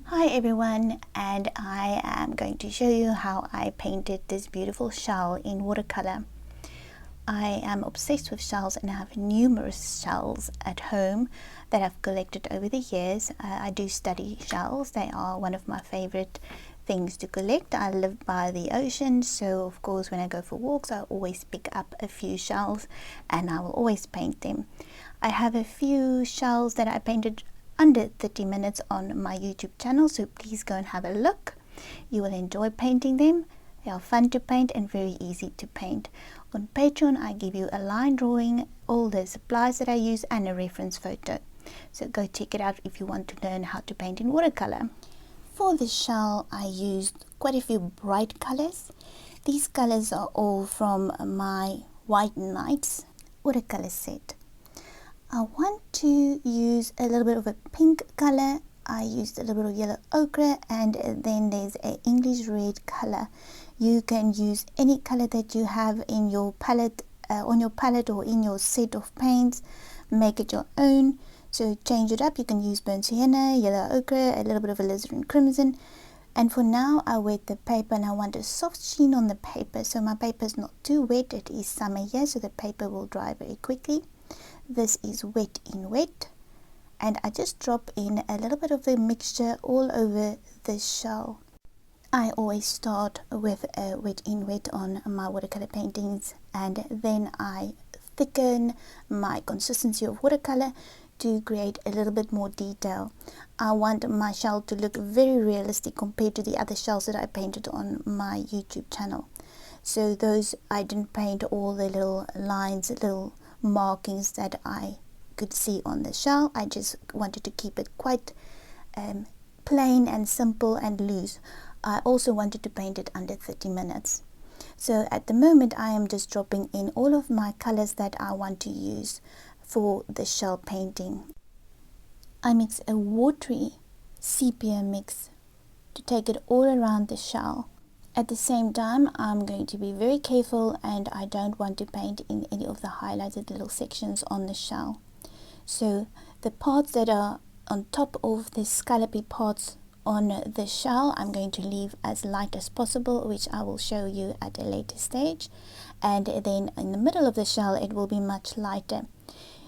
Hi everyone, and I am going to show you how I painted this beautiful shell in watercolor. I am obsessed with shells and I have numerous shells at home that I've collected over the years. I do study shells. They are one of my favorite things to collect. I live by the ocean, so of course when I go for walks I always pick up a few shells and I will always paint them. I have a few shells that I painted under 30 minutes on my YouTube channel, so please go and have a look. You will enjoy painting them. They are fun to paint and very easy to paint. On Patreon I give you a line drawing, all the supplies that I use and a reference photo, so go check it out if you want to learn how to paint in watercolor. For the shell I used quite a few bright colors. These colors are all from my White Nights watercolor set. I want to use a little bit of a pink color. I used a little bit of yellow ochre, and then there's an English red color. You can use any color that you have in your palette, on your palette or in your set of paints. Make it your own. So change it up. You can use burnt sienna, yellow ochre, a little bit of alizarin crimson. And for now I wet the paper and I want a soft sheen on the paper. So my paper is not too wet. It is summer here, so the paper will dry very quickly. This is wet in wet, and I just drop in a little bit of the mixture all over the shell. I always start with a wet in wet on my watercolor paintings, and then I thicken my consistency of watercolor to create a little bit more detail. I want my shell to look very realistic compared to the other shells that I painted on my YouTube channel. So those, I didn't paint all the little lines, little markings that I could see on the shell. I just wanted to keep it quite plain and simple and loose. I also wanted to paint it under 30 minutes. So at the moment I am just dropping in all of my colors that I want to use for the shell painting. I mix a watery sepia mix to take it all around the shell. At the same time, I'm going to be very careful, and I don't want to paint in any of the highlighted little sections on the shell. So the parts that are on top of the scallopy parts on the shell, I'm going to leave as light as possible, which I will show you at a later stage. And then in the middle of the shell, it will be much lighter.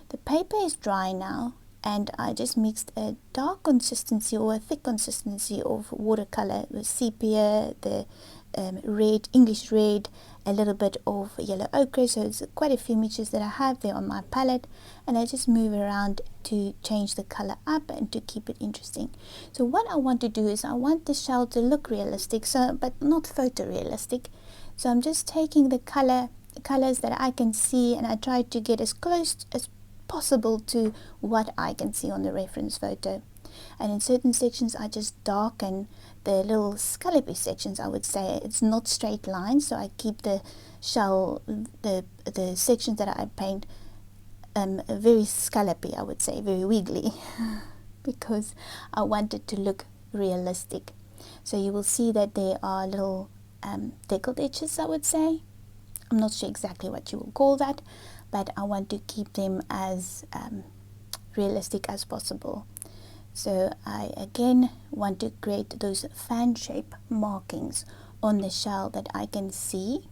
The paper is dry now, and I just mixed a dark consistency or a thick consistency of watercolor with sepia, the red, English red, a little bit of yellow ochre. So it's quite a few mixtures that I have there on my palette, and I just move around to change the color up and to keep it interesting. So what I want to do is I want the shell to look realistic, but not photorealistic. So I'm just taking the colors that I can see, and I try to get as close as possible to what I can see on the reference photo. And in certain sections I just darken the little scallopy sections. I would say it's not straight lines, so I keep the shell, the sections that I paint very scallopy, I would say, very wiggly, because I want it to look realistic. So you will see that there are little deckled edges, I would say. I'm not sure exactly what you will call that, but I want to keep them as realistic as possible. So I again want to create those fan shape markings on the shell that I can see,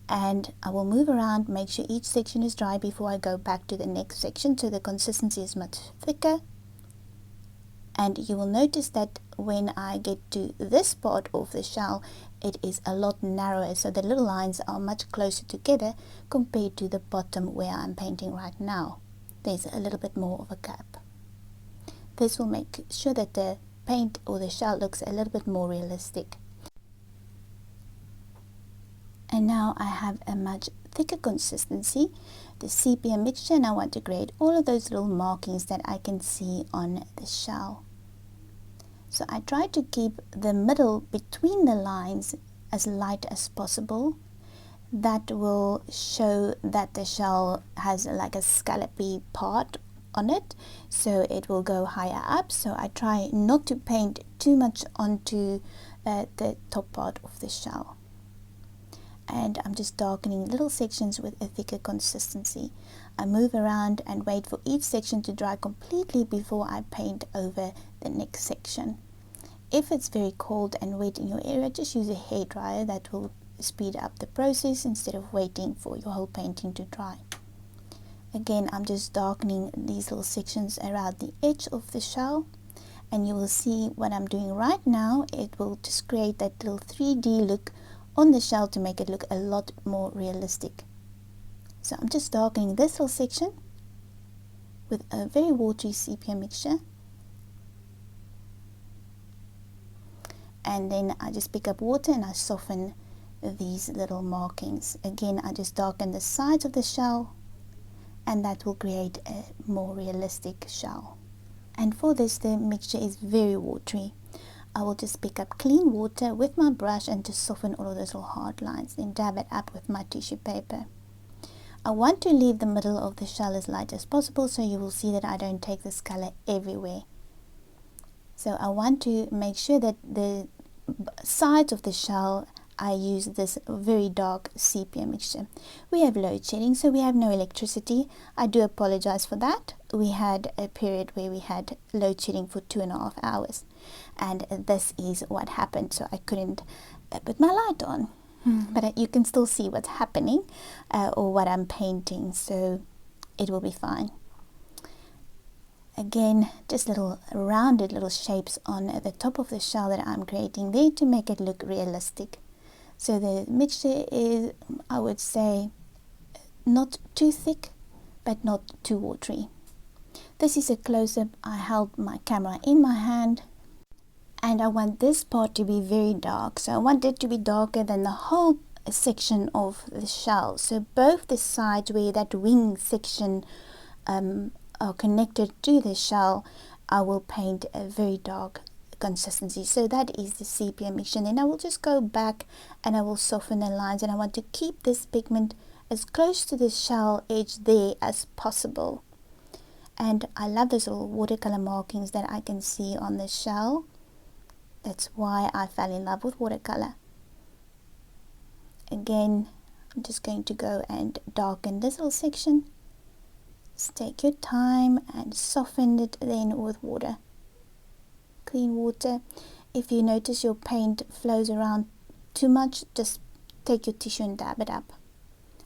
and I will move around, make sure each section is dry before I go back to the next section, so the consistency is much thicker. And you will notice that when I get to this part of the shell, it is a lot narrower, so the little lines are much closer together compared to the bottom where I'm painting right now. There's a little bit more of a gap. This will make sure that the paint or the shell looks a little bit more realistic. And now I have a much thicker consistency, the sepia mixture, and I want to create all of those little markings that I can see on the shell. So I try to keep the middle between the lines as light as possible. That will show that the shell has like a scallopy part on it, so it will go higher up. So I try not to paint too much onto the top part of the shell. And I'm just darkening little sections with a thicker consistency. I move around and wait for each section to dry completely before I paint over the next section. If it's very cold and wet in your area, just use a hairdryer. That will speed up the process instead of waiting for your whole painting to dry. Again, I'm just darkening these little sections around the edge of the shell, and you will see what I'm doing right now. It will just create that little 3D look on the shell to make it look a lot more realistic. So I'm just darkening this little section with a very watery sepia mixture, and then I just pick up water and I soften these little markings. Again, I just darken the sides of the shell, and that will create a more realistic shell. And for this, the mixture is very watery. I will just pick up clean water with my brush and just soften all of those little hard lines, then dab it up with my tissue paper. I want to leave the middle of the shell as light as possible, so you will see that I don't take this color everywhere. So I want to make sure that the sides of the shell, I use this very dark sepia mixture. We have load shedding, so we have no electricity. I do apologize for that. We had a period where we had load shedding for 2.5 hours, and this is what happened. So I couldn't put my light on, but you can still see what's happening or what I'm painting, so it will be fine. Again, just little rounded little shapes on the top of the shell that I'm creating there to make it look realistic. So the mixture is, I would say, not too thick but not too watery. This is a close-up. I held my camera in my hand, and I want this part to be very dark. So I want it to be darker than the whole section of the shell. So both the sides where that wing section are connected to the shell, I will paint a very dark consistency. So that is the sepia mixture. Then I will just go back and I will soften the lines, and I want to keep this pigment as close to the shell edge there as possible. And I love those little watercolor markings that I can see on the shell. That's why I fell in love with watercolor. Again, I'm just going to go and darken this little section. Just take your time and soften it then with water, clean water. If you notice your paint flows around too much, just take your tissue and dab it up.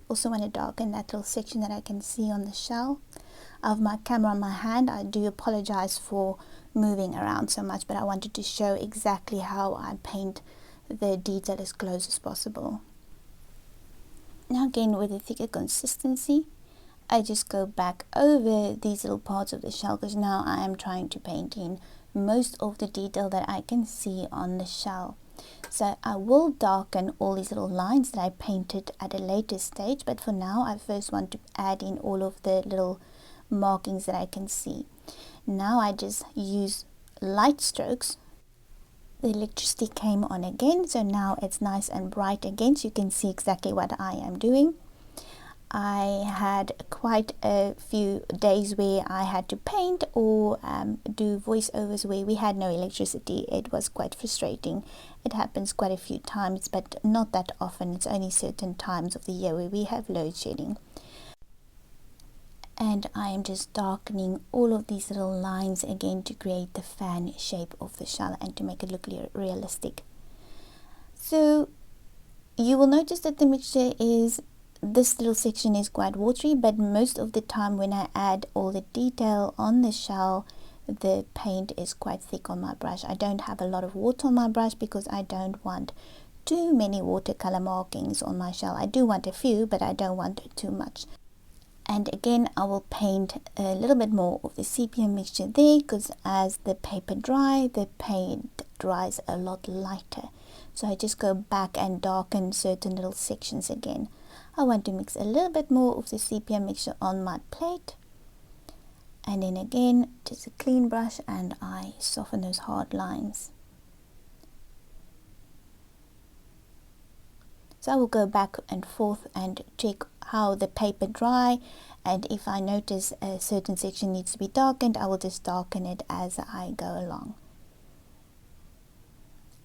Also want to darken that little section that I can see on the shell. I have my camera on my hand. I do apologize for moving around so much, but I wanted to show exactly how I paint the detail as close as possible. Now again, with a thicker consistency, I just go back over these little parts of the shell, because now I am trying to paint in most of the detail that I can see on the shell. So I will darken all these little lines that I painted at a later stage, but for now I first want to add in all of the little markings that I can see. Now I just use light strokes. The electricity came on again, so now it's nice and bright again, so you can see exactly what I am doing. I had quite a few days where I had to paint or do voiceovers where we had no electricity. It was quite frustrating. It happens quite a few times, but not that often. It's only certain times of the year where we have load shedding. And I am just darkening all of these little lines again to create the fan shape of the shell and to make it look realistic. So you will notice that the mixture is, this little section is quite watery, but most of the time when I add all the detail on the shell, the paint is quite thick on my brush. I don't have a lot of water on my brush because I don't want too many watercolor markings on my shell. I do want a few, but I don't want too much. And again, I will paint a little bit more of the sepia mixture there, because as the paper dries, the paint dries a lot lighter. So I just go back and darken certain little sections again. I want to mix a little bit more of the sepia mixture on my plate. And then again, just a clean brush, and I soften those hard lines. So I will go back and forth and check how the paper dry, and if I notice a certain section needs to be darkened, I will just darken it as I go along.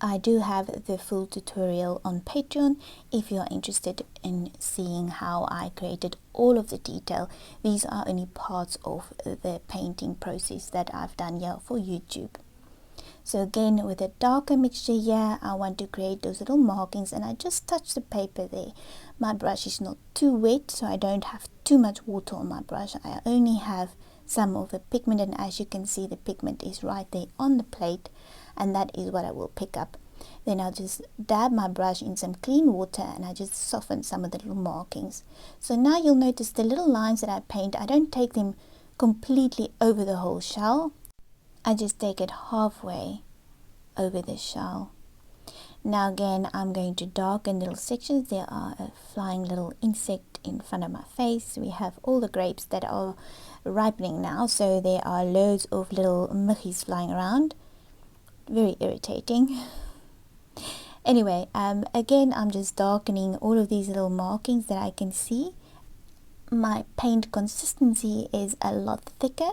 I do have the full tutorial on Patreon if you are interested in seeing how I created all of the detail. These are only parts of the painting process that I've done here for YouTube. So again, with a darker mixture here, I want to create those little markings, and I just touch the paper there. My brush is not too wet, so I don't have too much water on my brush. I only have some of the pigment, and as you can see, the pigment is right there on the plate, and that is what I will pick up. Then I'll just dab my brush in some clean water, and I just soften some of the little markings. So now you'll notice the little lines that I paint, I don't take them completely over the whole shell. I just take it halfway over the shell. Now again, I'm going to darken little sections. There are a flying little insect in front of my face. We have all the grapes that are ripening now, so there are loads of little muggies flying around. Very irritating. Anyway, again, I'm just darkening all of these little markings that I can see. My paint consistency is a lot thicker,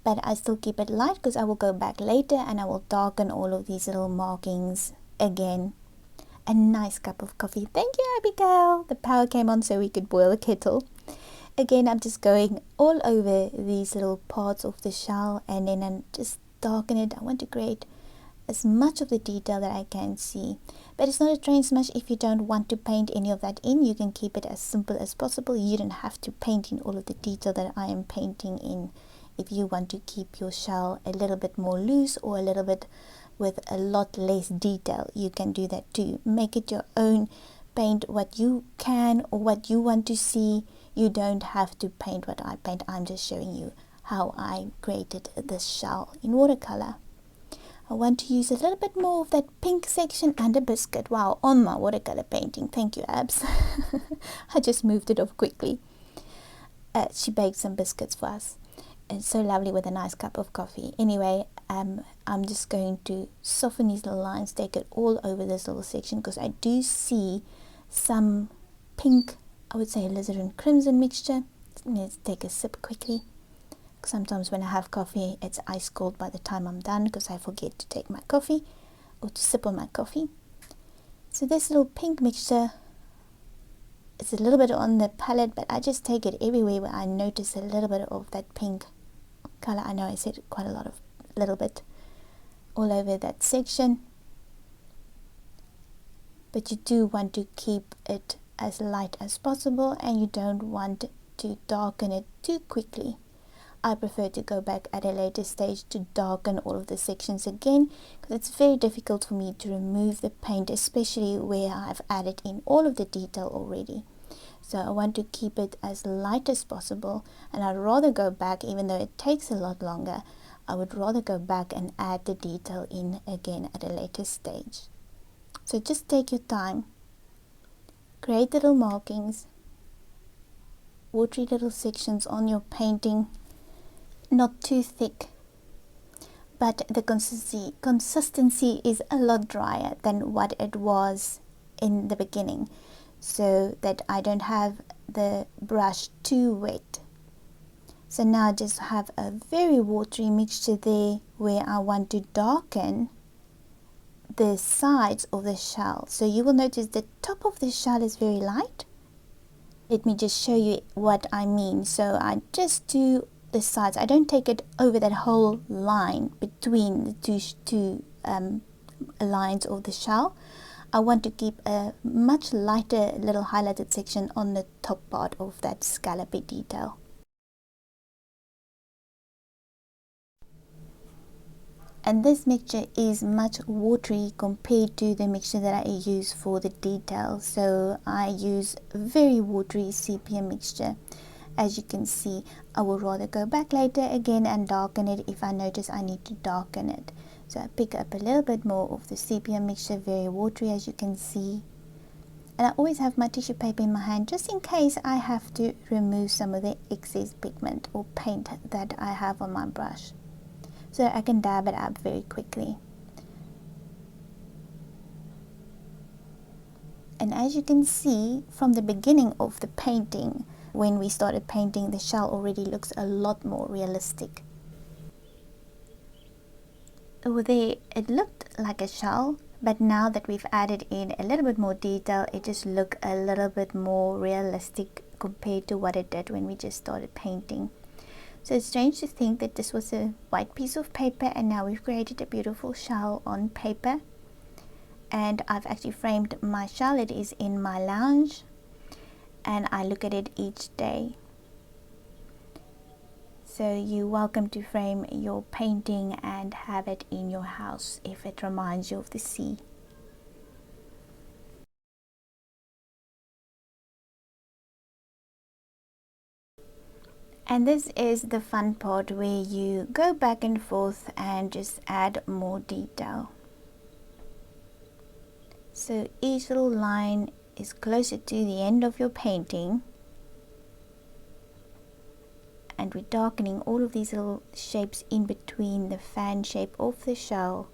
but I still keep it light because I will go back later and I will darken all of these little markings again. A nice cup of coffee. Thank you, Abigail. The power came on so we could boil the kettle. Again, I'm just going all over these little parts of the shell, and then I'm just darken it. I want to create as much of the detail that I can see, but it's not a train smash. If you don't want to paint any of that in, you can keep it as simple as possible. You don't have to paint in all of the detail that I am painting in. If you want to keep your shell a little bit more loose or a little bit with a lot less detail, you can do that too. Make it your own. Paint what you can or what you want to see. You don't have to paint what I paint. I'm just showing you how I created this shell in watercolor. I want to use a little bit more of that pink section and a biscuit. Wow, on my watercolor painting. Thank you, Abs. I just moved it off quickly. She baked some biscuits for us. It's so lovely with a nice cup of coffee. Anyway, I'm just going to soften these little lines, take it all over this little section, because I do see some pink, I would say alizarin crimson mixture. Let's take a sip quickly. Sometimes when I have coffee, it's ice cold by the time I'm done because I forget to take my coffee or to sip on my coffee. So this little pink mixture, it's a little bit on the palette, but I just take it everywhere where I notice a little bit of that pink color. I know I said quite a lot of little bit all over that section, but you do want to keep it as light as possible, and you don't want to darken it too quickly. I prefer to go back at a later stage to darken all of the sections again, because it's very difficult for me to remove the paint, especially where I've added in all of the detail already. So I want to keep it as light as possible, and I'd rather go back, even though it takes a lot longer, I would rather go back and add the detail in again at a later stage. So just take your time, create little markings, watery little sections on your painting. Not too thick, but the consistency is a lot drier than what it was in the beginning, so that I don't have the brush too wet. So now I just have a very watery mixture there where I want to darken the sides of the shell. So you will notice the top of the shell is very light. Let me just show you what I mean. So I just do the sides. I don't take it over that whole line between the two lines of the shell. I want to keep a much lighter little highlighted section on the top part of that scallopy detail. And this mixture is much watery compared to the mixture that I use for the detail. So I use a very watery sepia mixture. As you can see, I will rather go back later again and darken it if I notice I need to darken it. So I pick up a little bit more of the sepia mixture, very watery as you can see. And I always have my tissue paper in my hand just in case I have to remove some of the excess pigment or paint that I have on my brush, so I can dab it up very quickly. And as you can see from the beginning of the painting, when we started painting, the shell already looks a lot more realistic. Over there it looked like a shell, but now that we've added in a little bit more detail, it just looks a little bit more realistic compared to what it did when we just started painting. So it's strange to think that this was a white piece of paper and now we've created a beautiful shell on paper. And I've actually framed my shell. It is in my lounge and I look at it each day. So you're welcome to frame your painting and have it in your house if it reminds you of the sea. And this is the fun part where you go back and forth and just add more detail. So each little line is closer to the end of your painting. And we're darkening all of these little shapes in between the fan shape of the shell.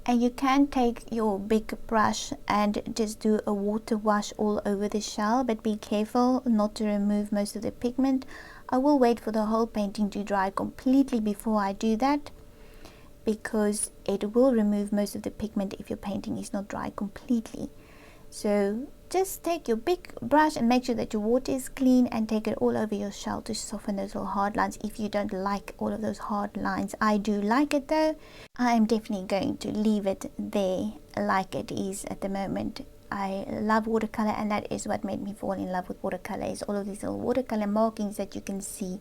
And you can take your big brush and just do a water wash all over the shell, but be careful not to remove most of the pigment. I will wait for the whole painting to dry completely before I do that, because it will remove most of the pigment if your painting is not dry completely. So just take your big brush and make sure that your water is clean and take it all over your shell to soften those little hard lines if you don't like all of those hard lines. I do like it though. I am definitely going to leave it there like it is at the moment. I love watercolor, and that is what made me fall in love with watercolor, is all of these little watercolor markings that you can see.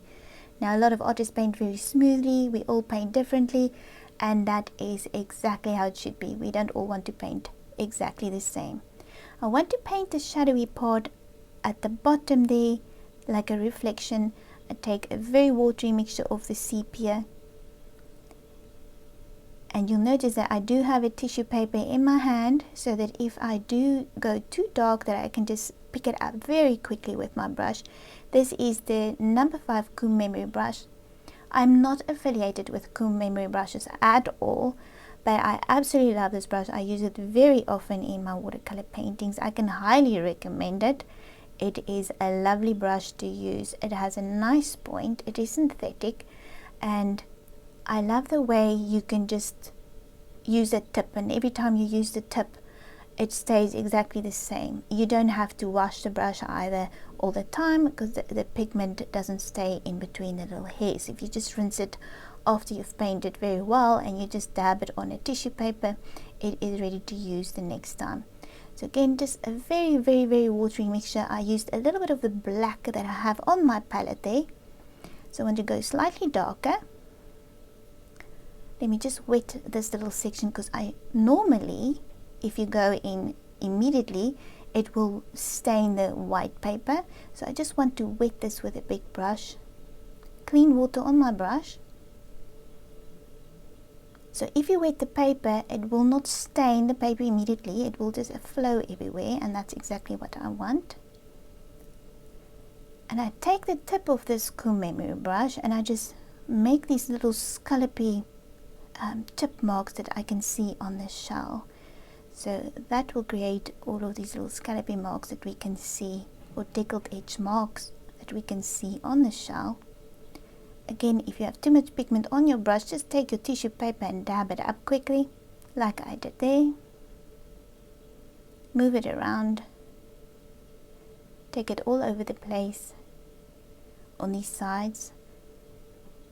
Now a lot of artists paint very smoothly, we all paint differently, and that is exactly how it should be. We don't all want to paint exactly the same. I want to paint the shadowy part at the bottom there like a reflection. I take a very watery mixture of the sepia, and you'll notice that I do have a tissue paper in my hand, so that if I do go too dark, that I can just pick it up very quickly with my brush. This is the number 5 Comb Memory brush. I'm not affiliated with Comb Memory brushes at all, but I absolutely love this brush. I use it very often in my watercolor paintings. I can highly recommend it. It is a lovely brush to use. It has a nice point. It is synthetic, and I love the way you can just use a tip, and every time you use the tip it stays exactly the same. You don't have to wash the brush either all the time, because the pigment doesn't stay in between the little hairs. If you just rinse it after you've painted very well and you just dab it on a tissue paper, it is ready to use the next time. So again, just a very watery mixture. I used a little bit of the black that I have on my palette there, so I want to go slightly darker. Let me just wet this little section, because I normally, if you go in immediately, it will stain the white paper. So I just want to wet this with a big brush. Clean water on my brush. So if you wet the paper, it will not stain the paper immediately. It will just flow everywhere, and that's exactly what I want. And I take the tip of this Comb Memory brush and I just make these little scallopy tip marks that I can see on the shell. So that will create all of these little scallopy marks that we can see, or deckled edge marks that we can see on the shell. Again, if you have too much pigment on your brush, just take your tissue paper and dab it up quickly, like I did there. Move it around. Take it all over the place on these sides.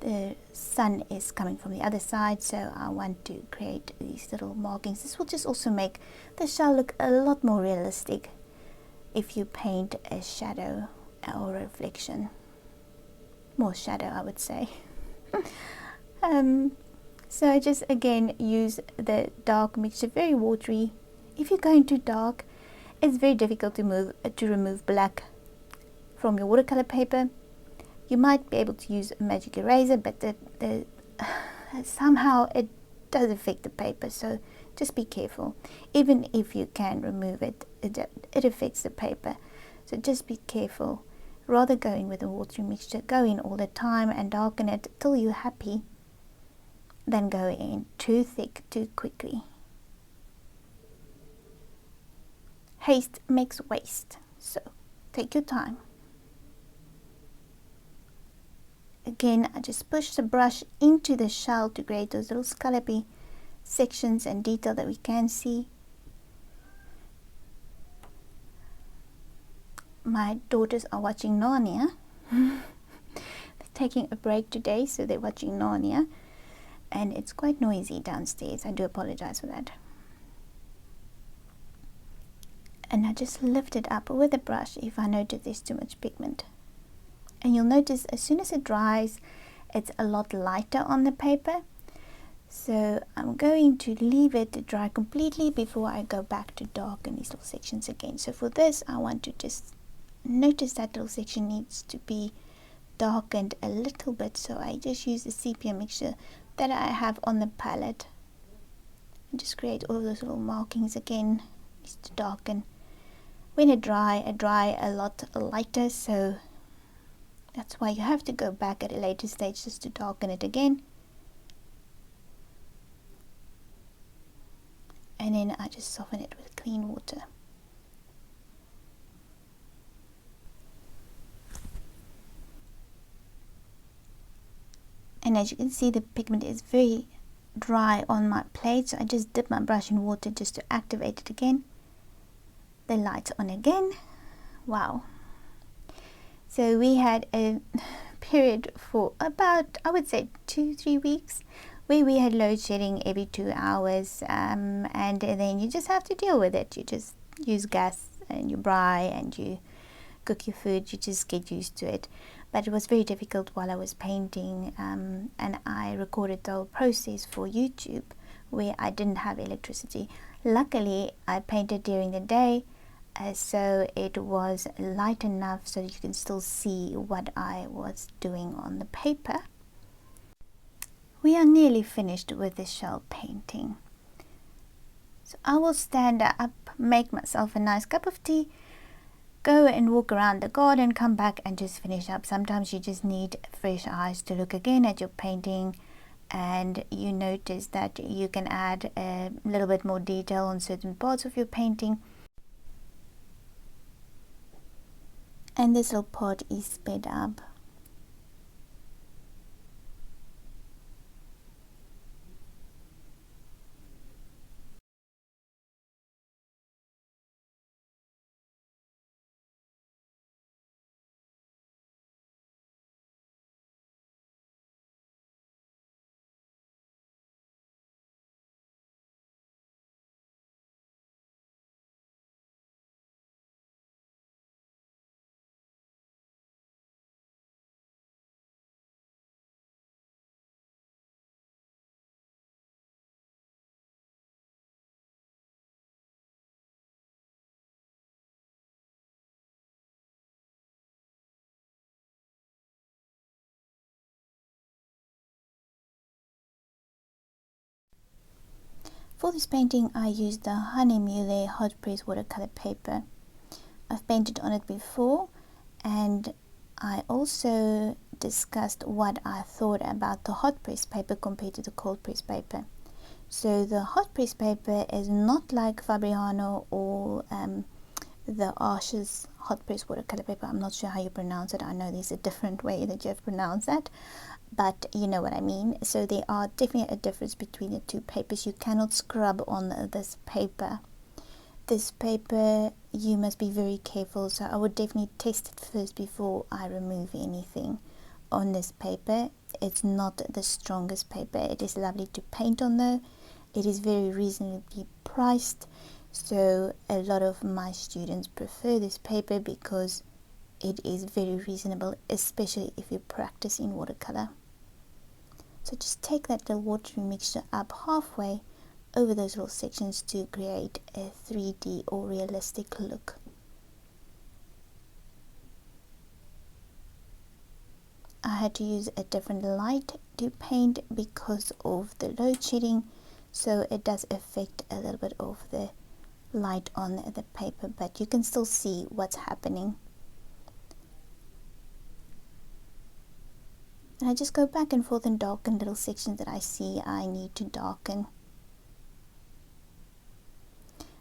The sun is coming from the other side, so I want to create these little markings. This will just also make the shell look a lot more realistic if you paint a shadow or reflection. More shadow, I would say. So I just again use the dark mixture, very watery. If you're going too dark, it's very difficult to remove black from your watercolor paper. You might be able to use a magic eraser, but somehow it does affect the paper, so just be careful. Even if you can remove it, it affects the paper, so just be careful. Rather go in with a watery mixture, go in all the time and darken it till you're happy, than go in too thick too quickly. Haste makes waste, so take your time. Again, I just push the brush into the shell to create those little scallopy sections and detail that we can see. My daughters are watching Narnia. They're taking a break today, so they're watching Narnia, and it's quite noisy downstairs. I do apologize for that. And I just lift it up with a brush if I notice there's too much pigment. And you'll notice as soon as it dries, it's a lot lighter on the paper. So I'm going to leave it to dry completely before I go back to darken these little sections again. So for this, I want to just notice that little section needs to be darkened a little bit. So I just use the sepia mixture that I have on the palette and just create all of those little markings again. Needs to darken. When it dry a lot lighter, so that's why you have to go back at a later stage just to darken it again. And then I just soften it with clean water. And as you can see, the pigment is very dry on my plate, so I just dip my brush in water just to activate it again. The lights on again. Wow. So we had a period for about, I would say, 2-3 weeks where we had load shedding every 2 hours, and then you just have to deal with it. You just use gas and you braai and you cook your food. You just get used to it. But it was very difficult while I was painting, and I recorded the whole process for YouTube where I didn't have electricity. Luckily, I painted during the day, so it was light enough so that you can still see what I was doing on the paper. We are nearly finished with the shell painting. So I will stand up, make myself a nice cup of tea, go and walk around the garden, come back and just finish up. Sometimes you just need fresh eyes to look again at your painting, and you notice that you can add a little bit more detail on certain parts of your painting. And this little part is sped up. For this painting, I used the Honey hot press watercolor paper. I've painted on it before, and I also discussed what I thought about the hot press paper compared to the cold press paper. So the hot press paper is not like Fabriano or the Arches hot press watercolor paper. I'm not sure how you pronounce it. I know there's a different way that you have to pronounce that, but you know what I mean. So there are definitely a difference between the two papers. You cannot scrub on this paper. This paper, you must be very careful, so I would definitely test it first before I remove anything on this paper. It's not the strongest paper. It is lovely to paint on though. It is very reasonably priced, so a lot of my students prefer this paper because it is very reasonable, especially if you practice in watercolor. So just take that little watery mixture up halfway over those little sections to create a 3D or realistic look. I had to use a different light to paint because of the load shedding, so it does affect a little bit of the light on the paper, but you can still see what's happening. And I just go back and forth and darken little sections that I see I need to darken.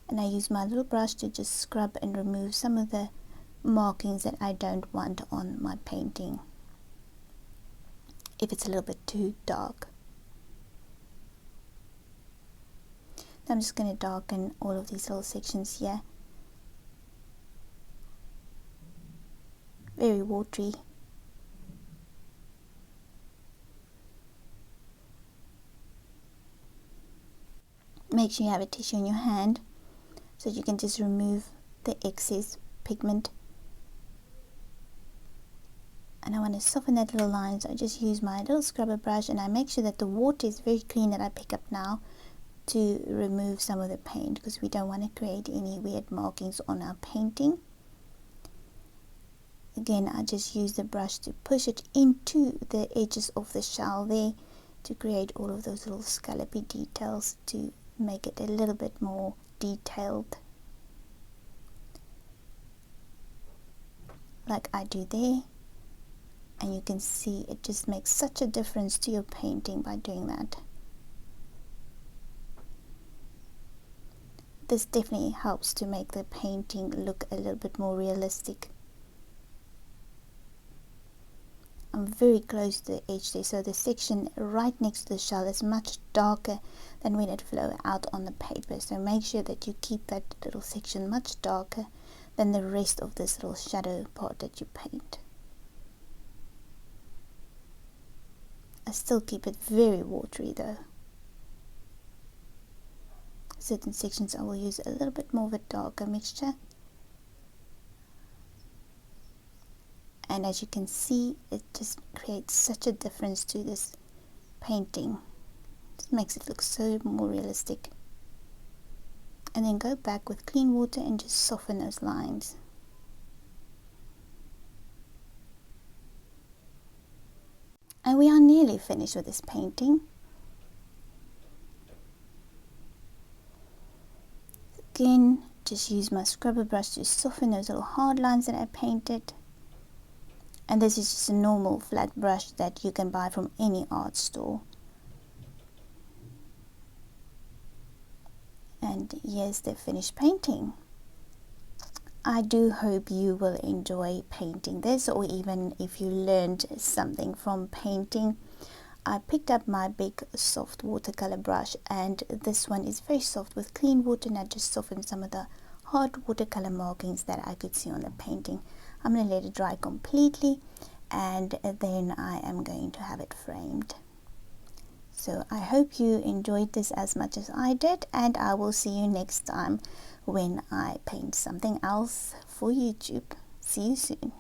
And I use my little brush to just scrub and remove some of the markings that I don't want on my painting if it's a little bit too dark. I'm just going to darken all of these little sections here. Very watery. Make sure you have a tissue in your hand so you can just remove the excess pigment. And I want to soften that little line, so I just use my little scrubber brush, and I make sure that the water is very clean that I pick up now to remove some of the paint, because we don't want to create any weird markings on our painting. Again, I just use the brush to push it into the edges of the shell there to create all of those little scallopy details to make it a little bit more detailed, like I do there. And you can see it just makes such a difference to your painting by doing that. This definitely helps to make the painting look a little bit more realistic. I'm very close to the edge there, so the section right next to the shell is much darker than when it flows out on the paper. So make sure that you keep that little section much darker than the rest of this little shadow part that you paint. I still keep it very watery though. Certain sections I will use a little bit more of a darker mixture. And as you can see, it just creates such a difference to this painting. It makes it look so more realistic. And then go back with clean water and just soften those lines. And we are nearly finished with this painting. Again, just use my scrubber brush to soften those little hard lines that I painted. And this is just a normal flat brush that you can buy from any art store. And here's the finished painting. I do hope you will enjoy painting this, or even if you learned something from painting. I picked up my big soft watercolor brush, and this one is very soft with clean water, and I just softened some of the hard watercolor markings that I could see on the painting. I'm going to let it dry completely, and then I am going to have it framed. So I hope you enjoyed this as much as I did, and I will see you next time when I paint something else for YouTube. See you soon.